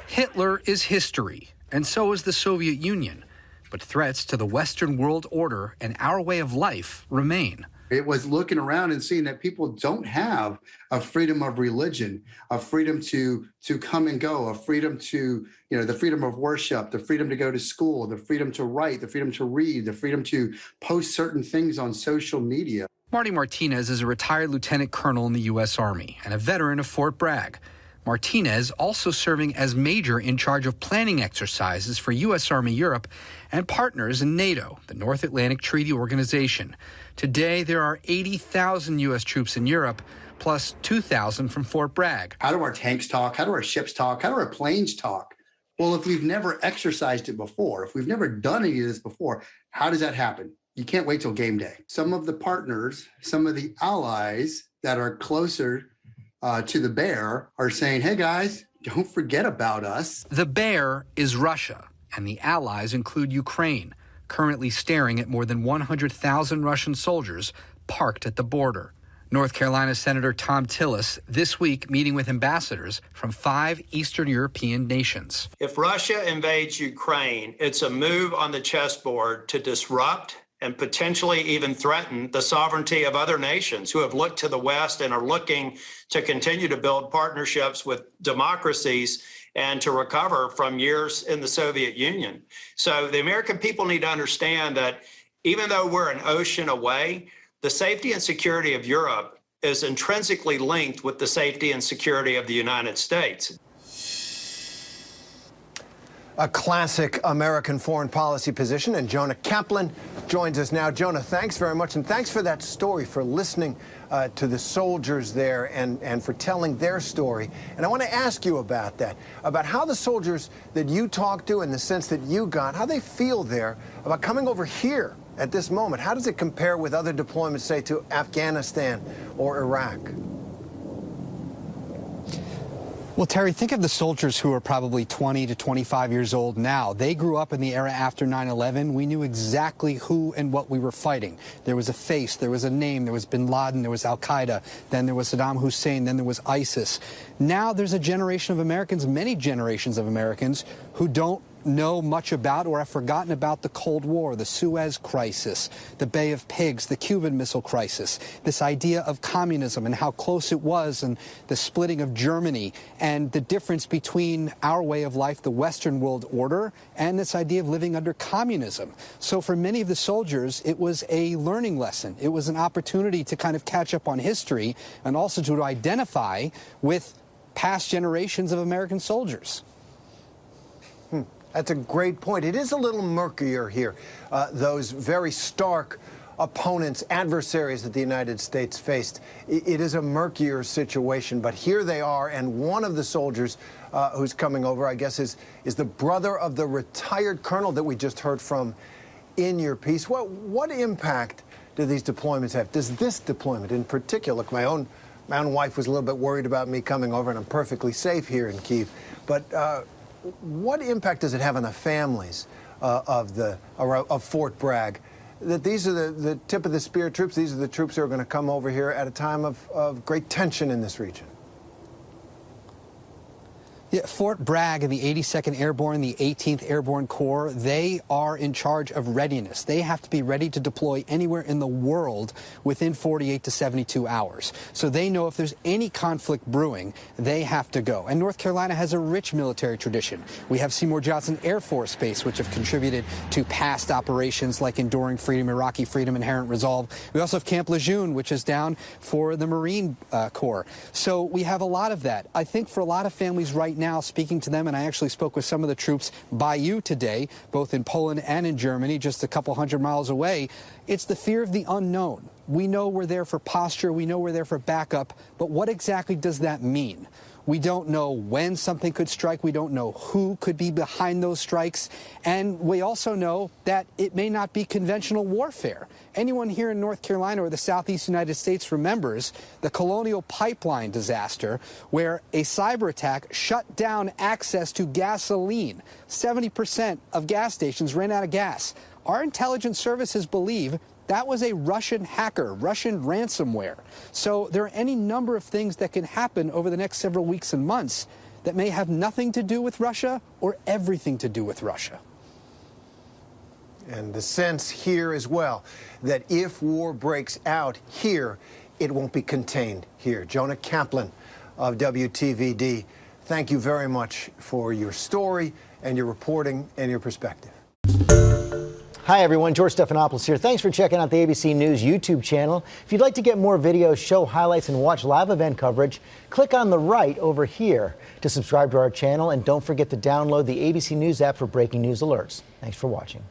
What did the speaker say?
Hitler is history, and so is the Soviet Union. But threats to the Western world order and our way of life remain. It was looking around and seeing that people don't have a freedom of religion, a freedom to come and go, a freedom to, the freedom of worship, the freedom to go to school, the freedom to write, the freedom to read, the freedom to post certain things on social media. Marty Martinez is a retired lieutenant colonel in the U.S. Army and a veteran of Fort Bragg. Martinez also serving as major in charge of planning exercises for U.S. Army Europe and partners in NATO, the North Atlantic Treaty Organization. Today, there are 80,000 U.S. troops in Europe, plus 2,000 from Fort Bragg. How do our tanks talk? How do our ships talk? How do our planes talk? Well, if we've never exercised it before, if we've never done any of this before, how does that happen? You can't wait till game day. Some of the partners, some of the allies that are closer to the bear are saying, hey, guys, don't forget about us. The bear is Russia, and the allies include Ukraine, currently staring at more than 100,000 Russian soldiers parked at the border. North Carolina Senator Tom Tillis this week meeting with ambassadors from 5 Eastern European nations. If Russia invades Ukraine, it's a move on the chessboard to disrupt and potentially even threaten the sovereignty of other nations who have looked to the West and are looking to continue to build partnerships with democracies and to recover from years in the Soviet Union. So the American people need to understand that even though we're an ocean away, the safety and security of Europe is intrinsically linked with the safety and security of the United States. A classic American foreign policy position, and Jonah Kaplan joins us now. Jonah, thanks very much, and thanks for that story, for listening to the soldiers there and for telling their story. And I want to ask you about that, about how the soldiers that you talked to and the sense that you got, how they feel there about coming over here at this moment. How does it compare with other deployments, say, to Afghanistan or Iraq? Well, Terry, think of the soldiers who are probably 20 to 25 years old now. They grew up in the era after 9/11. We knew exactly who and what we were fighting. There was a face, there was a name, there was bin Laden, there was Al-Qaeda, then there was Saddam Hussein, then there was ISIS. Now there's a generation of Americans, many generations of Americans, who don't know much about or have forgotten about the Cold War, the Suez Crisis, the Bay of Pigs, the Cuban Missile Crisis, this idea of communism and how close it was, and the splitting of Germany, and the difference between our way of life, the Western world order, and this idea of living under communism. So for many of the soldiers, it was a learning lesson. It was an opportunity to kind of catch up on history and also to identify with past generations of American soldiers. That's a great point. It is a little murkier here, those very stark opponents, adversaries that the United States faced. It is a murkier situation, but here they are, and one of the soldiers who's coming over, I guess, is the brother of the retired colonel that we just heard from in your piece. What impact do these deployments have? Does this deployment in particular, look, my own wife was a little bit worried about me coming over, and I'm perfectly safe here in Kyiv, but what impact does it have on the families of Fort Bragg? That these are the tip of the spear troops, these are the troops who are going to come over here at a time of great tension in this region. Yeah, Fort Bragg and the 82nd Airborne, the 18th Airborne Corps, they are in charge of readiness. They have to be ready to deploy anywhere in the world within 48 to 72 hours. So they know if there's any conflict brewing, they have to go. And North Carolina has a rich military tradition. We have Seymour Johnson Air Force Base, which have contributed to past operations like Enduring Freedom, Iraqi Freedom, Inherent Resolve. We also have Camp Lejeune, which is down for the Marine Corps. So we have a lot of that. I think for a lot of families right now, speaking to them, and I actually spoke with some of the troops by you today, both in Poland and in Germany, just a couple hundred miles away, it's the fear of the unknown. We know we're there for posture, we know we're there for backup, but what exactly does that mean? We don't know when something could strike. We don't know who could be behind those strikes. And we also know that it may not be conventional warfare. Anyone here in North Carolina or the Southeast United States remembers the Colonial Pipeline disaster, where a cyber attack shut down access to gasoline. 70% of gas stations ran out of gas. Our intelligence services believe that was a Russian hacker, Russian ransomware. So there are any number of things that can happen over the next several weeks and months that may have nothing to do with Russia or everything to do with Russia. And the sense here as well that if war breaks out here, it won't be contained here. Jonah Kaplan of WTVD, thank you very much for your story and your reporting and your perspective. Hi, everyone. George Stephanopoulos here. Thanks for checking out the ABC News YouTube channel. If you'd like to get more videos, show highlights, and watch live event coverage, click on the right over here to subscribe to our channel. And don't forget to download the ABC News app for breaking news alerts. Thanks for watching.